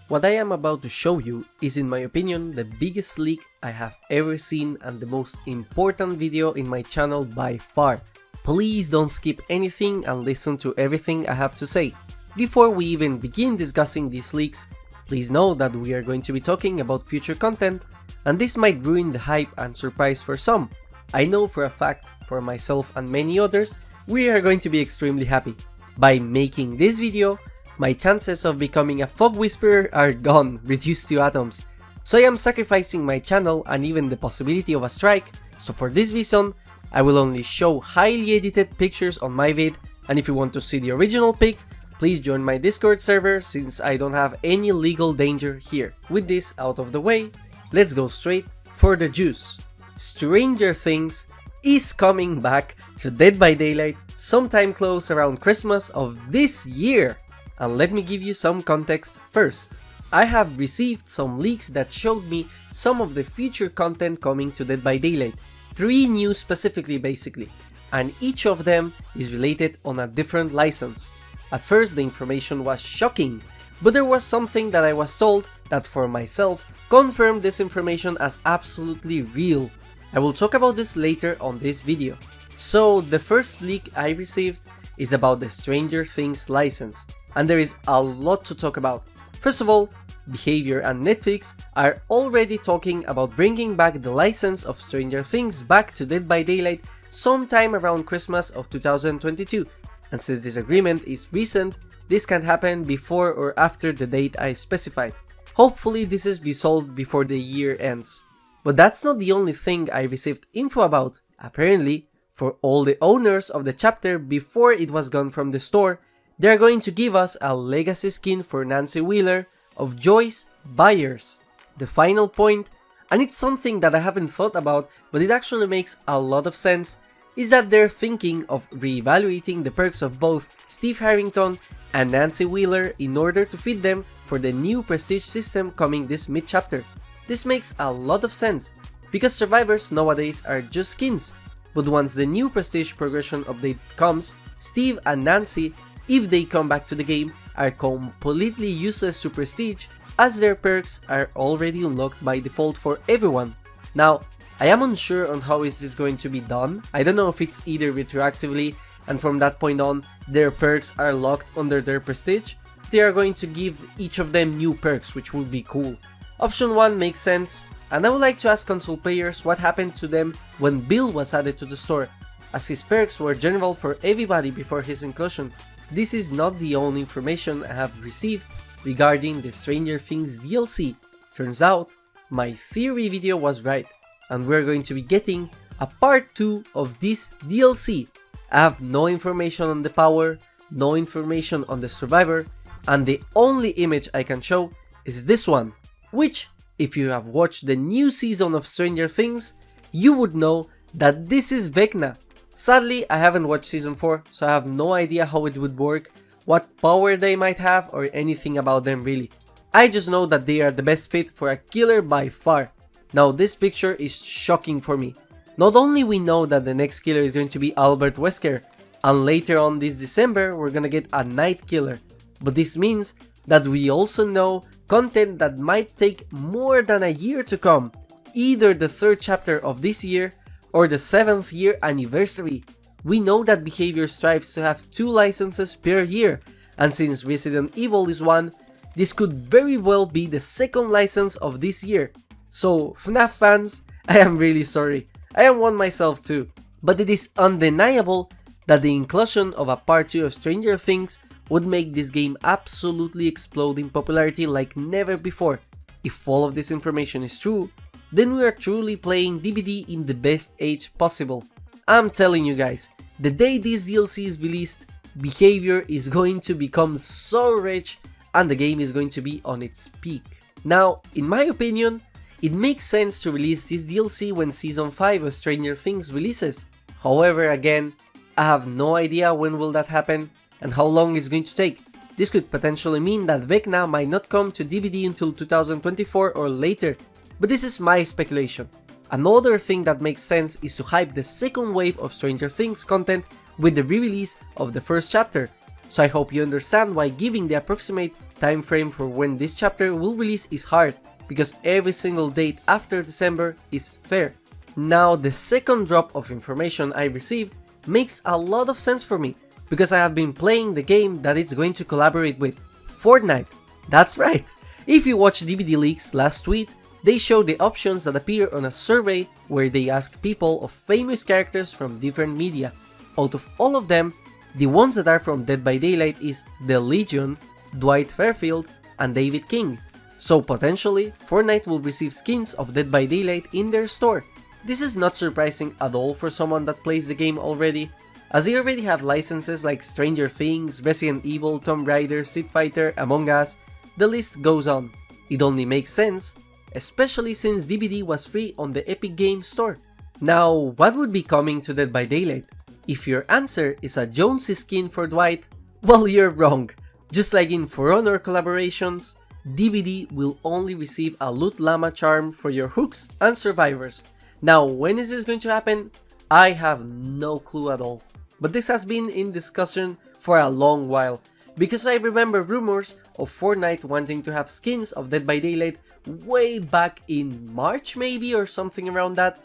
What I am about to show you is, in my opinion, the biggest leak I have ever seen and the most important video in my channel by far. Please don't skip anything and listen to everything I have to say. Before we even begin discussing these leaks, please know that we are going to be talking about future content, and this might ruin the hype and surprise for some. I know for a fact, for myself and many others, we are going to be extremely happy. By making this video, my chances of becoming a fog whisperer are gone, reduced to atoms. So I am sacrificing my channel and even the possibility of a strike, so for this reason, I will only show highly edited pictures on my vid, and if you want to see the original pic, please join my Discord server since I don't have any legal danger here. With this out of the way, let's go straight for the juice. Stranger Things is coming back to Dead by Daylight sometime close around Christmas of this year. And let me give you some context first. I have received some leaks that showed me some of the future content coming to Dead by Daylight. 3 new specifically basically, and each of them is related on a different license. At first the information was shocking, but there was something that I was told that for myself confirmed this information as absolutely real. I will talk about this later on this video. So the first leak I received is about the Stranger Things license. And there is a lot to talk about. First of all, VECNA and Netflix are already talking about bringing back the license of Stranger Things back to Dead by Daylight sometime around Christmas of 2022. And since this agreement is recent, this can happen before or after the date I specified. Hopefully this is resolved before the year ends. But that's not the only thing I received info about. Apparently, for all the owners of the chapter before it was gone from the store, they are going to give us a legacy skin for Nancy Wheeler of Joyce Byers. The final point, and it's something that I haven't thought about but it actually makes a lot of sense, is that they're thinking of reevaluating the perks of both Steve Harrington and Nancy Wheeler in order to fit them for the new prestige system coming this mid-chapter. This makes a lot of sense, because survivors nowadays are just skins, but once the new prestige progression update comes, Steve and Nancy, if they come back to the game, are completely useless to prestige as their perks are already unlocked by default for everyone. Now, I am unsure on how is this going to be done. I don't know if it's either retroactively and from that point on their perks are locked under their prestige. They are going to give each of them new perks, which would be cool. Option 1 makes sense, and I would like to ask console players what happened to them when Bill was added to the store, as his perks were general for everybody before his inclusion. This is not the only information I have received regarding the Stranger Things DLC. Turns out, my theory video was right, and we're going to be getting a part 2 of this DLC. I have no information on the power, no information on the survivor, and the only image I can show is this one, which, if you have watched the new season of Stranger Things, you would know that this is VECNA. Sadly, I haven't watched season 4, so I have no idea how it would work, what power they might have, or anything about them really. I just know that they are the best fit for a killer by far. Now this picture is shocking for me. Not only we know that the next killer is going to be Albert Wesker, and later on this December we're gonna get a night killer, but this means that we also know content that might take more than a year to come, either the 3rd chapter of this year or the 7th year anniversary. We know that VECNA strives to have 2 licenses per year, and since Resident Evil is one, this could very well be the 2nd license of this year. So FNAF fans, I am really sorry, I am one myself too, but it is undeniable that the inclusion of a part 2 of Stranger Things would make this game absolutely explode in popularity like never before. If all of this information is true, then we are truly playing DBD in the best age possible. I'm telling you guys, the day this DLC is released, VECNA is going to become so rich and the game is going to be on its peak. Now, in my opinion, it makes sense to release this DLC when Season 5 of Stranger Things releases. However, again, I have no idea when will that happen and how long it's going to take. This could potentially mean that VECNA might not come to DBD until 2024 or later, but this is my speculation. Another thing that makes sense is to hype the 2nd wave of Stranger Things content with the re-release of the 1st chapter, so I hope you understand why giving the approximate time frame for when this chapter will release is hard, because every single date after December is fair. Now, the second drop of information I received makes a lot of sense for me, because I have been playing the game that it's going to collaborate with, Fortnite. That's right! If you watched DBD Leaks last tweet, they show the options that appear on a survey where they ask people of famous characters from different media. Out of all of them, the ones that are from Dead by Daylight is The Legion, Dwight Fairfield, and David King. So potentially, Fortnite will receive skins of Dead by Daylight in their store. This is not surprising at all for someone that plays the game already, as they already have licenses like Stranger Things, Resident Evil, Tomb Raider, Street Fighter, Among Us, the list goes on. It only makes sense, especially since DBD was free on the Epic Games Store. Now, what would be coming to Dead by Daylight? If your answer is a Jonesy skin for Dwight, well, you're wrong. Just like in For Honor collaborations, DBD will only receive a Loot Llama charm for your hooks and survivors. Now, when is this going to happen? I have no clue at all. But this has been in discussion for a long while, because I remember rumors of Fortnite wanting to have skins of Dead by Daylight way back in March maybe, or something around that.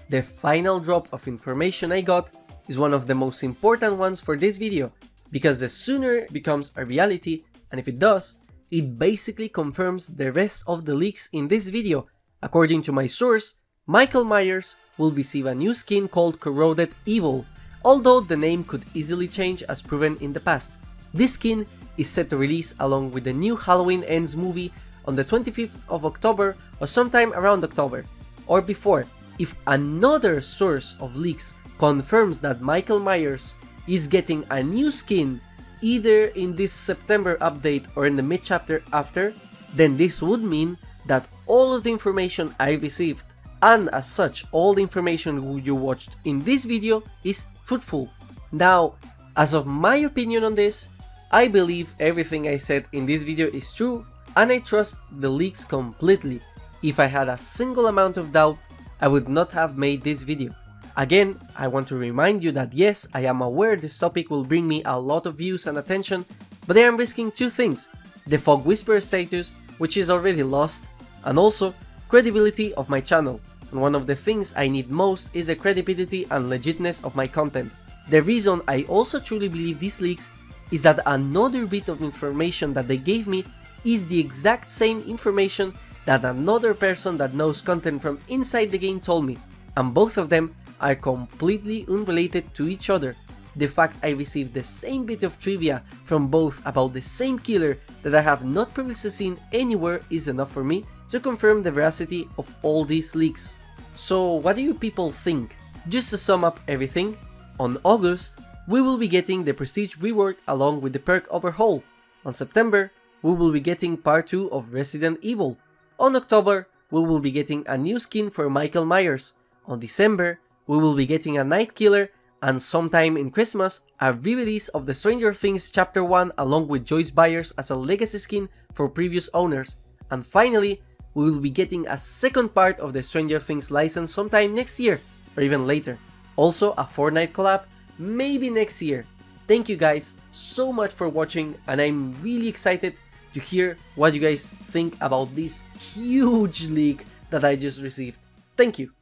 The final drop of information I got is one of the most important ones for this video, because the sooner it becomes a reality, and if it does, it basically confirms the rest of the leaks in this video. According to my source, Michael Myers will receive a new skin called Corroded Evil, although the name could easily change as proven in the past. This skin is set to release along with the new Halloween Ends movie on the 25th of October or sometime around October, or before, if another source of leaks confirms that Michael Myers is getting a new skin either in this September update or in the mid-chapter after, then this would mean that all of the information I received, and as such all the information you watched in this video, is truthful. Now, as of my opinion on this, I believe everything I said in this video is true, and I trust the leaks completely. If I had a single amount of doubt, I would not have made this video. Again, I want to remind you that yes, I am aware this topic will bring me a lot of views and attention, but I am risking two things: the Fog Whisperer status, which is already lost, and also credibility of my channel. And one of the things I need most is the credibility and legitness of my content. The reason I also truly believe these leaks is that another bit of information that they gave me is the exact same information that another person that knows content from inside the game told me, and both of them are completely unrelated to each other. The fact I received the same bit of trivia from both about the same killer that I have not previously seen anywhere is enough for me to confirm the veracity of all these leaks. So what do you people think? Just to sum up everything, on August, we will be getting the Prestige rework along with the perk overhaul. On September, we will be getting part 2 of Resident Evil. On October, we will be getting a new skin for Michael Myers. On December, we will be getting a Night Killer, and sometime in Christmas, a re-release of the Stranger Things Chapter 1 along with Joyce Byers as a legacy skin for previous owners. And finally, we will be getting a second part of the Stranger Things license sometime next year, or even later. Also a Fortnite collab, maybe next year. Thank you guys so much for watching, and I'm really excited to hear what you guys think about this huge leak that I just received. Thank you.